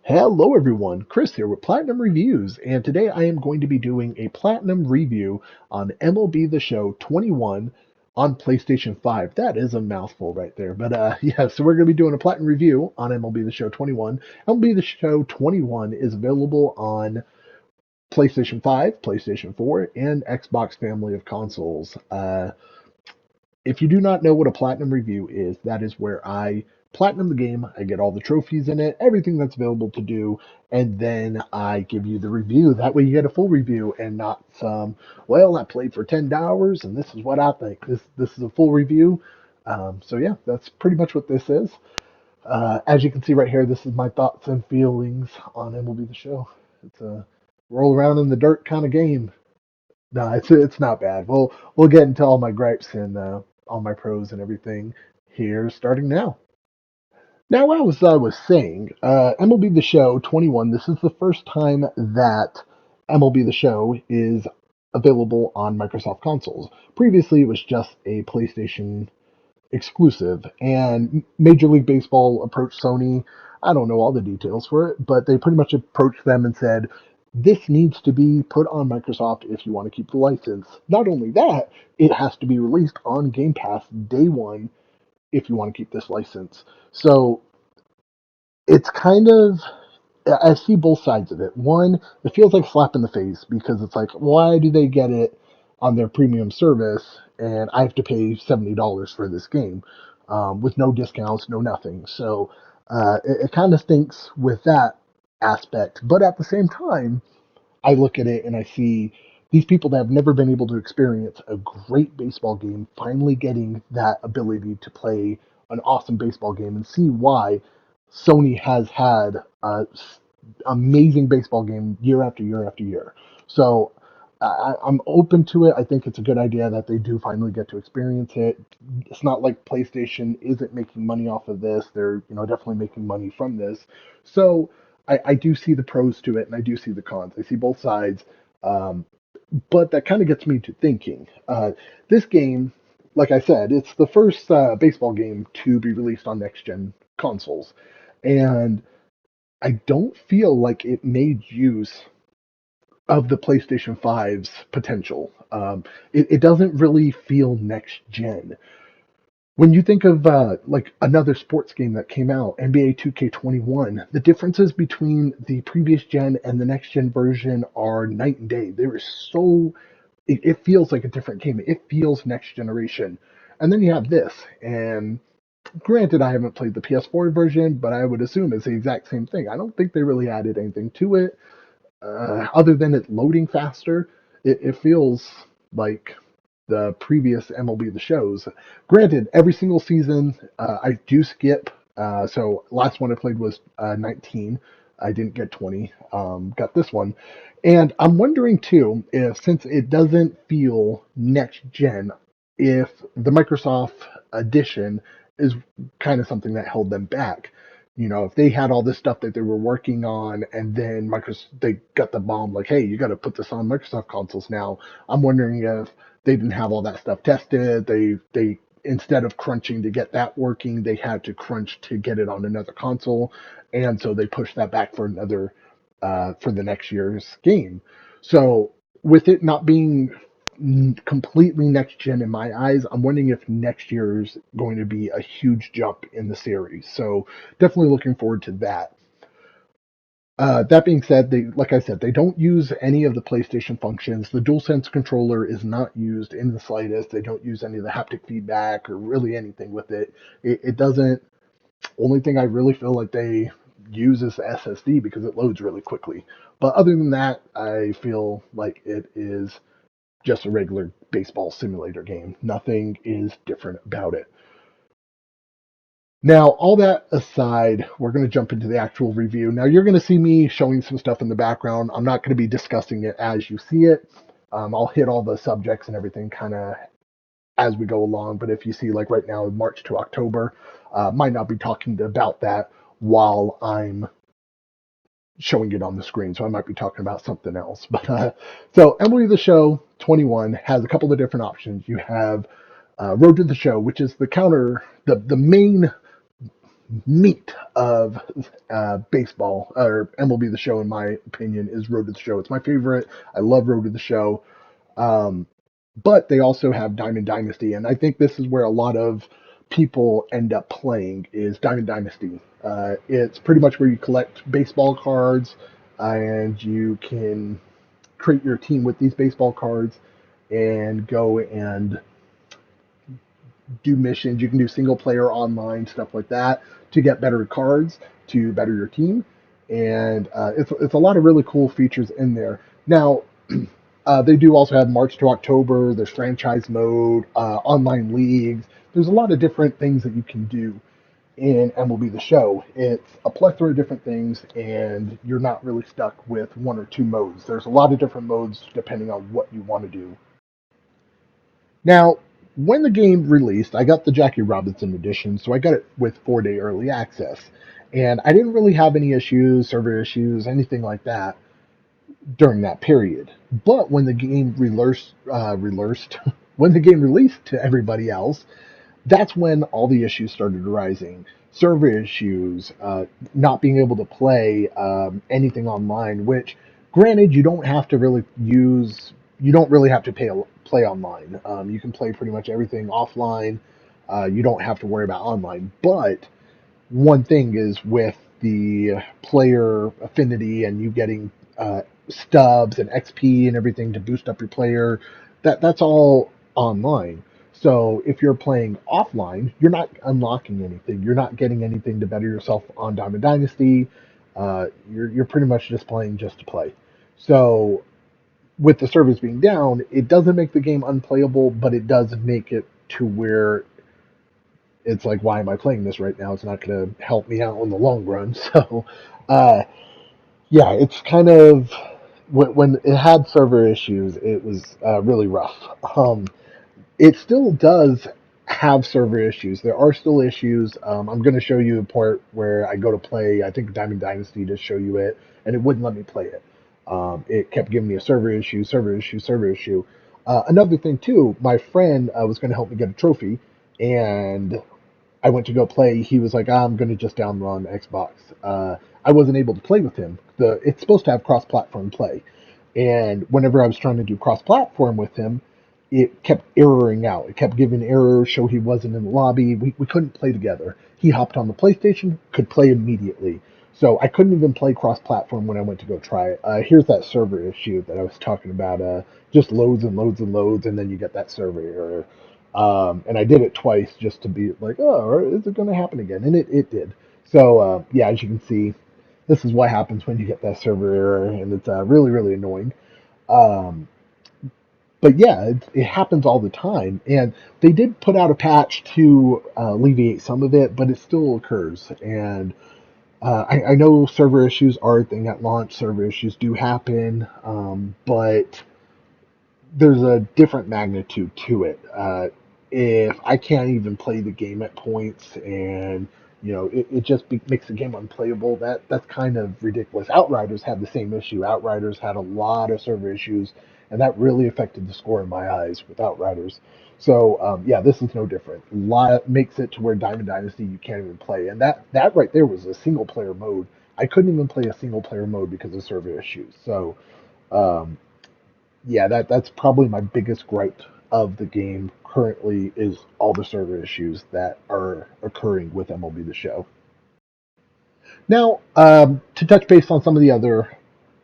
Hello everyone, Chris here with Platinum Reviews, and today I am going to be doing a Platinum review on MLB The Show 21 on PlayStation 5. That is a mouthful right there, but yeah, so we're going to be doing a Platinum review on MLB The Show 21. MLB The Show 21 is available on PlayStation 5, PlayStation 4, and Xbox family of consoles. If you do not know what a platinum review is, that is where I platinum the game, I get all the trophies in it, everything that's available to do, and then I give you the review. That way you get a full review and not some, well, I played for 10 hours and this is what I think. This is a full review. So yeah, that's pretty much what this is. As you can see right here, this is my thoughts and feelings on MLB The Show. It's a roll around in the dirt kind of game. No, it's not bad. We'll get into all my gripes and all my pros and everything here starting now. Now, as I was saying, MLB The Show 21. This is the first time that MLB The Show is available on Microsoft consoles. Previously, it was just a PlayStation exclusive, and Major League Baseball approached Sony. I don't know all the details for it, but they pretty much approached them and said, this needs to be put on Microsoft if you want to keep the license. Not only that, it has to be released on Game Pass day one if you want to keep this license. So it's kind of, I see both sides of it. One, it feels like a slap in the face because it's like, why do they get it on their premium service and I have to pay $70 for this game with no discounts, no nothing. So it kind of stinks with that aspect. But at the same time, I look at it and I see these people that have never been able to experience a great baseball game finally getting that ability to play an awesome baseball game and see why Sony has had a amazing baseball game year after year after year. So I'm open to it. I think it's a good idea that they do finally get to experience it. It's not like PlayStation isn't making money off of this. They're definitely making money from this. So I do see the pros to it and I do see the cons. I see both sides. Um, but that kind of gets me to thinking. This game, like I said, it's the first baseball game to be released on next gen consoles. And I don't feel like it made use of the PlayStation 5's potential. It doesn't really feel next gen. When you think of like another sports game that came out, NBA 2K21, the differences between the previous gen and the next gen version are night and day. There is so it feels like a different game. It feels next generation. And then you have this, and granted, I haven't played the PS4 version, but I would assume it's the exact same thing. I don't think they really added anything to it other than it loading faster. It feels like the previous MLB The Shows. Granted, every single season I do skip. So last one I played was 19. I didn't get 20. Got this one. And I'm wondering too if since it doesn't feel next gen, if the Microsoft edition is kind of something that held them back. If they had all this stuff that they were working on and then Microsoft they got the bomb like, hey, you got to put this on Microsoft consoles now. I'm wondering if they didn't have all that stuff tested. They instead of crunching to get that working, they had to crunch to get it on another console, and so they pushed that back for another for the next year's game. So with it not being completely next gen in my eyes, I'm wondering if next year's going to be a huge jump in the series. So definitely looking forward to that. That being said, like I said, they don't use any of the PlayStation functions. The DualSense controller is not used in the slightest. They don't use any of the haptic feedback or really anything with it. It doesn't. Only thing I really feel like they use is the SSD because it loads really quickly. But other than that, I feel like it is just a regular baseball simulator game. Nothing is different about it. Now, all that aside, we're going to jump into the actual review. Now, you're going to see me showing some stuff in the background. I'm not going to be discussing it as you see it. I'll hit all the subjects and everything kind of as we go along. But if you see, like right now, March to October, might not be talking about that while I'm showing it on the screen. So I might be talking about something else. But so Emily the Show 21 has a couple of different options. You have Road to the Show, which is the main meat of baseball, or MLB The Show, in my opinion, is Road to the Show. It's my favorite. I love Road to the Show. Um, but they also have Diamond Dynasty, and I think this is where a lot of people end up playing is Diamond Dynasty. It's pretty much where you collect baseball cards, and you can create your team with these baseball cards and go and do missions. You can do single player online stuff like that to get better cards to better your team, and it's a lot of really cool features in there. Now, they do also have March to October. There's franchise mode, online leagues. There's a lot of different things that you can do in MLB The Show. It's a plethora of different things, and you're not really stuck with one or two modes. There's a lot of different modes depending on what you want to do. Now, when the game released, I got the Jackie Robinson edition, so I got it with 4-day early access. And I didn't really have any issues, server issues, anything like that during that period. But when the game when the game released to everybody else, that's when all the issues started arising. Server issues, not being able to play anything online, which, granted, you don't really have to play online. You can play pretty much everything offline. You don't have to worry about online. But one thing is with the player affinity and you getting stubs and XP and everything to boost up your player, that's all online. So if you're playing offline, you're not unlocking anything. You're not getting anything to better yourself on Diamond Dynasty. You're pretty much just playing just to play. So with the servers being down, it doesn't make the game unplayable, but it does make it to where it's like, why am I playing this right now? It's not going to help me out in the long run. So, uh, yeah, it's kind of when it had server issues, it was really rough. It still does have server issues. There are still issues. I'm going to show you a part where I go to play, I think Diamond Dynasty, to show you it, and it wouldn't let me play it. It kept giving me a server issue, server issue, server issue. Another thing, too, my friend was going to help me get a trophy, and I went to go play. He was like, I'm going to just download on Xbox. I wasn't able to play with him. It's supposed to have cross-platform play. And whenever I was trying to do cross-platform with him, it kept erroring out. It kept giving errors, show he wasn't in the lobby. We couldn't play together. He hopped on the PlayStation, could play immediately. So I couldn't even play cross-platform when I went to go try it. Here's that server issue that I was talking about. Just loads and loads and loads, and then you get that server error. And I did it twice just to be like, oh, is it going to happen again? And it did. So, yeah, as you can see, this is what happens when you get that server error, and it's really, really annoying. Um, but yeah, it happens all the time. And they did put out a patch to alleviate some of it, but it still occurs. And I know server issues are a thing at launch. Server issues do happen, but there's a different magnitude to it. If I can't even play the game at points, and it just makes the game unplayable, that's kind of ridiculous. Outriders had the same issue. Outriders had a lot of server issues, and that really affected the score in my eyes with Outriders. So yeah, this is no different. Makes it to where Diamond Dynasty you can't even play, and that right there was a single player mode. I couldn't even play a single player mode because of server issues. So um, yeah, that's probably my biggest gripe of the game currently is all the server issues that are occurring with MLB The Show. Now, to touch base on some of the other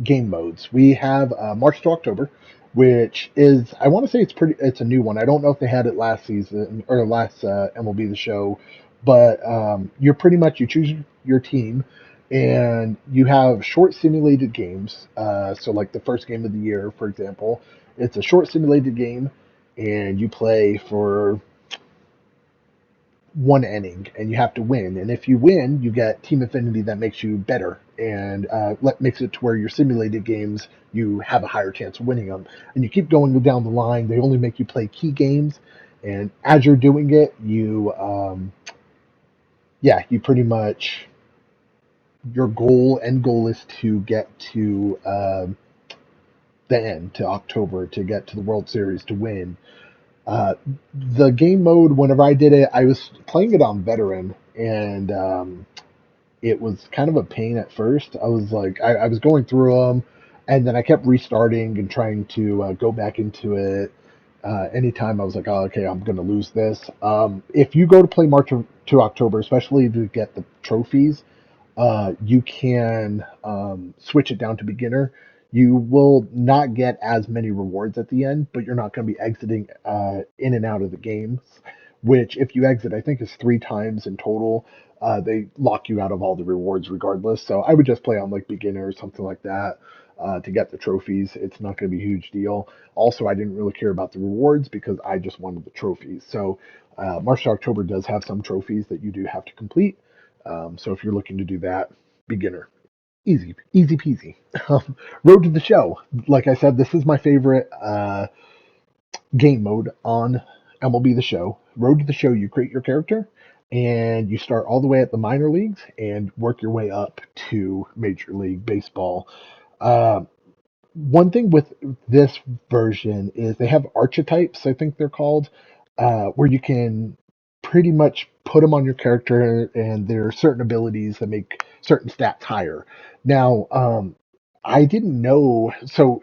game modes, we have March to October, which is, I want to say it's a new one. I don't know if they had it last season or last MLB The Show, but you choose your team and you have short simulated games. So like the first game of the year, for example, it's a short simulated game, and you play for one inning and you have to win. And if you win, you get team affinity that makes you better and makes it to where your simulated games you have a higher chance of winning them. And you keep going down the line. They only make you play key games, and as you're doing it, you pretty much your end goal is to get to the end, to October, to get to the World Series to win. Uh, the game mode, whenever I did it, I was playing it on veteran, and it was kind of a pain at first. I was like, I was going through them, and then I kept restarting and trying to go back into it. Anytime I was like, oh, okay, I'm going to lose this. If you go to play to October, especially to get the trophies, you can switch it down to beginner. You will not get as many rewards at the end, but you're not going to be exiting in and out of the games, which if you exit, I think is 3 times in total. They lock you out of all the rewards regardless. So I would just play on like beginner or something like that to get the trophies. It's not going to be a huge deal. Also, I didn't really care about the rewards because I just wanted the trophies. So March to October does have some trophies that you do have to complete. So if you're looking to do that, beginner, easy peasy. Road to the show. Like I said, this is my favorite game mode on MLB The Show. Road to the show, you create your character and you start all the way at the minor leagues and work your way up to Major League Baseball. Uh, One thing with this version is they have archetypes, I think they're called, where you can pretty much put them on your character, and there are certain abilities that make certain stats higher. Now, I didn't know, so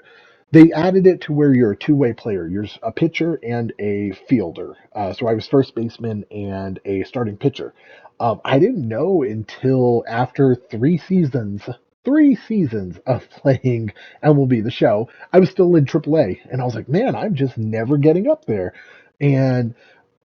they added it to where you're a two-way player. You're a pitcher and a fielder. So I was first baseman and a starting pitcher. I didn't know until after 3 seasons of playing MLB The Show, I was still in AAA, and I was like, man, I'm just never getting up there. And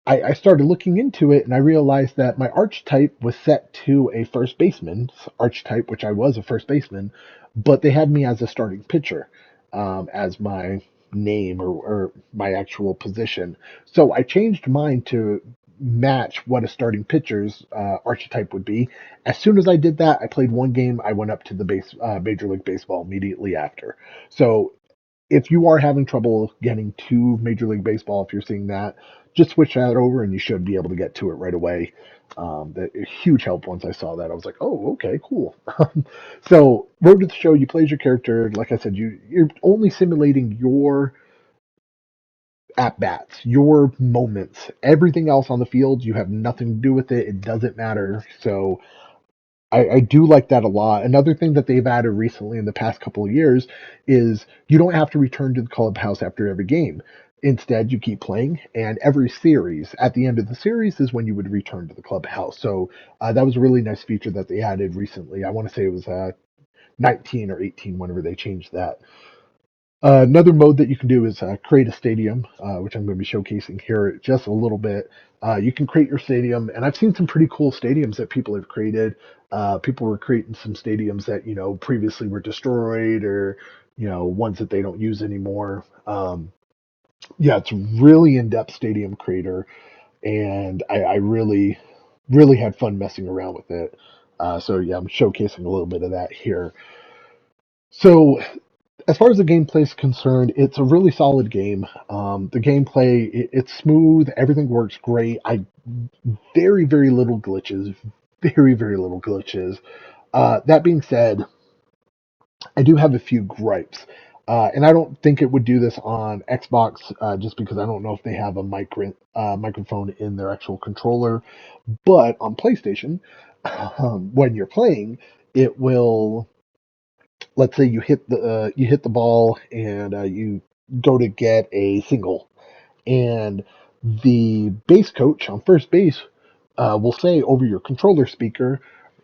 I started looking into it, and I realized that my archetype was set to a first baseman's archetype, which I was a first baseman, but they had me as a starting pitcher, as my name or my actual position. So I changed mine to match what a starting pitcher's archetype would be. As soon as I did that, I played one game. I went up to the Major League Baseball immediately after. So if you are having trouble getting to Major League Baseball, if you're seeing that, just switch that over and you should be able to get to it right away. That huge help once I saw that. I was like, oh, okay, cool. So, Road to the Show, you play as your character. Like I said, you're only simulating your at bats, your moments. Everything else on the field, you have nothing to do with it. It doesn't matter. So, I do like that a lot. Another thing that they've added recently in the past couple of years is you don't have to return to the clubhouse after every game. Instead, you keep playing, and every series, at the end of the series, is when you would return to the clubhouse. So that was a really nice feature that they added recently. I want to say it was 19 or 18 whenever they changed that. Another mode that you can do is create a stadium, which I'm going to be showcasing here just a little bit. You can create your stadium, and I've seen some pretty cool stadiums that people have created. People were creating some stadiums that previously were destroyed, or ones that they don't use anymore. Yeah, it's really in-depth stadium creator, and I really had fun messing around with it. So yeah, I'm showcasing a little bit of that here. So as far as the gameplay is concerned, it's a really solid game. The gameplay, it's smooth. Everything works great. Very little glitches. Very little glitches. That being said, I do have a few gripes. And I don't think it would do this on Xbox, just because I don't know if they have a microphone in their actual controller. But on PlayStation, when you're playing, it will, let's say you hit the ball and you go to get a single, and the base coach on first base will say over your controller speaker,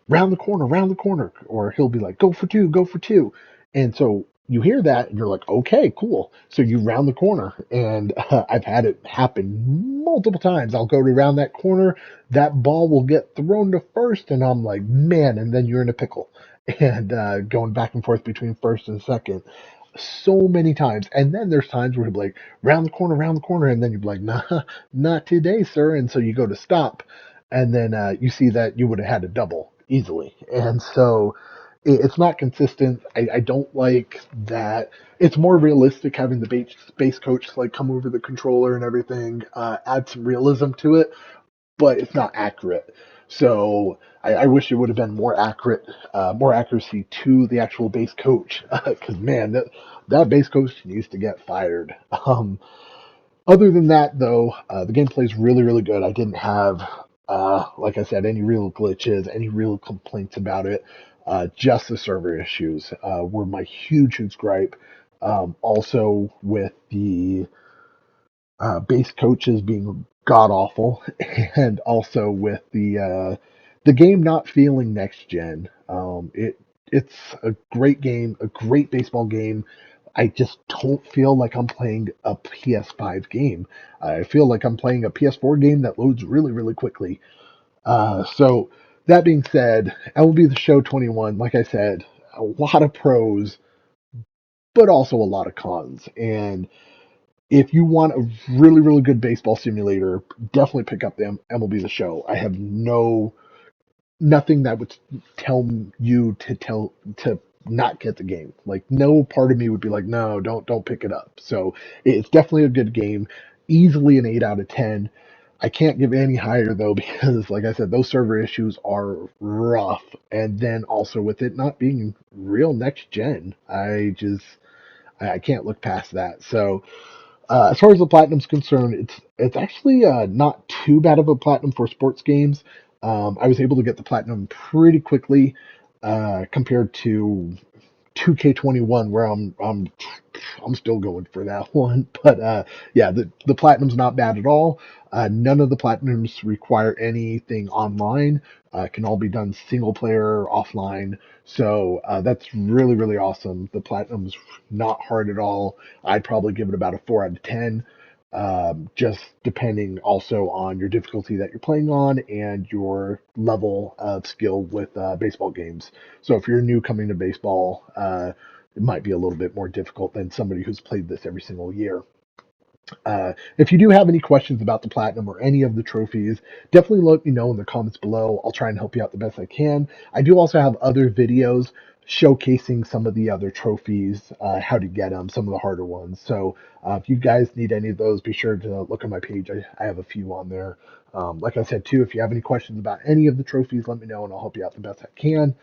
round the corner, or he'll be like, go for two. And so you hear that and you're like, okay, cool. So you round the corner, and I've had it happen multiple times. I'll go to round that corner, that ball will get thrown to first, and I'm like, man, and then you're in a pickle. And going back and forth between first and second so many times. And then there's times where he'll be like, round the corner, and then you'd be like, nah, not today, sir. And so you go to stop, and then you see that you would have had a double easily. And so it's not consistent. I don't like that. It's more realistic having the base coach like come over the controller and everything, add some realism to it, but it's not accurate. So I wish it would have been more accurate, more accuracy to the actual base coach. Because man, that base coach needs to get fired. Other than that, though, the gameplay is really good. I didn't have Like I said, any real glitches, any real complaints about it, just the server issues were my huge gripe. Also with the base coaches being god awful, and also with the game not feeling next gen. It's a great game, a great baseball game. I just don't feel like I'm playing a PS5 game. I feel like I'm playing a PS4 game that loads really quickly. So that being said, MLB The Show 21, like I said, a lot of pros, but also a lot of cons. And if you want a really good baseball simulator, definitely pick up the MLB The Show. I have nothing that would tell you to not get the game. Like no part of me would be like, no, don't pick it up. So it's definitely a good game. Easily an 8 out of 10. I can't give any higher though because, like I said, those server issues are rough. And then also with it not being real next gen, I can't look past that. So as far as the platinum's concerned, it's actually not too bad of a platinum for sports games. I was able to get the platinum pretty quickly compared to 2K21, where I'm still going for that one. But yeah, the platinum's not bad at all. None of the platinums require anything online. Can all be done single player offline. So that's really awesome. The platinum's not hard at all. I'd probably give it about a 4 out of 10. Just depending also on your difficulty that you're playing on and your level of skill with baseball games. So if you're new coming to baseball, it might be a little bit more difficult than somebody who's played this every single year. If you do have any questions about the platinum or any of the trophies, definitely let me know in the comments below. I'll try and help you out the best I can. I do also have other videos showcasing some of the other trophies, how to get them, some of the harder ones. So if you guys need any of those, be sure to look on my page. I have a few on there. Like I said, too, if you have any questions about any of the trophies, let me know and I'll help you out the best I can.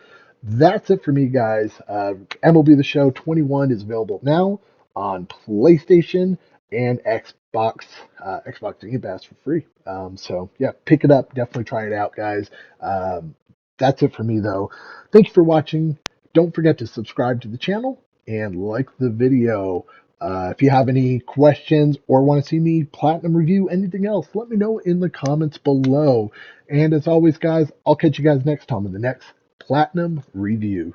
That's it for me, guys. MLB The Show 21 is available now on PlayStation and Xbox. Xbox Game Pass for free. So yeah, pick it up. Definitely try it out, guys. Um, that's it for me, though. Thank you for watching. Don't forget to subscribe to the channel and like the video. If you have any questions or want to see me platinum review anything else, let me know in the comments below. And as always, guys, I'll catch you guys next time in the next platinum review.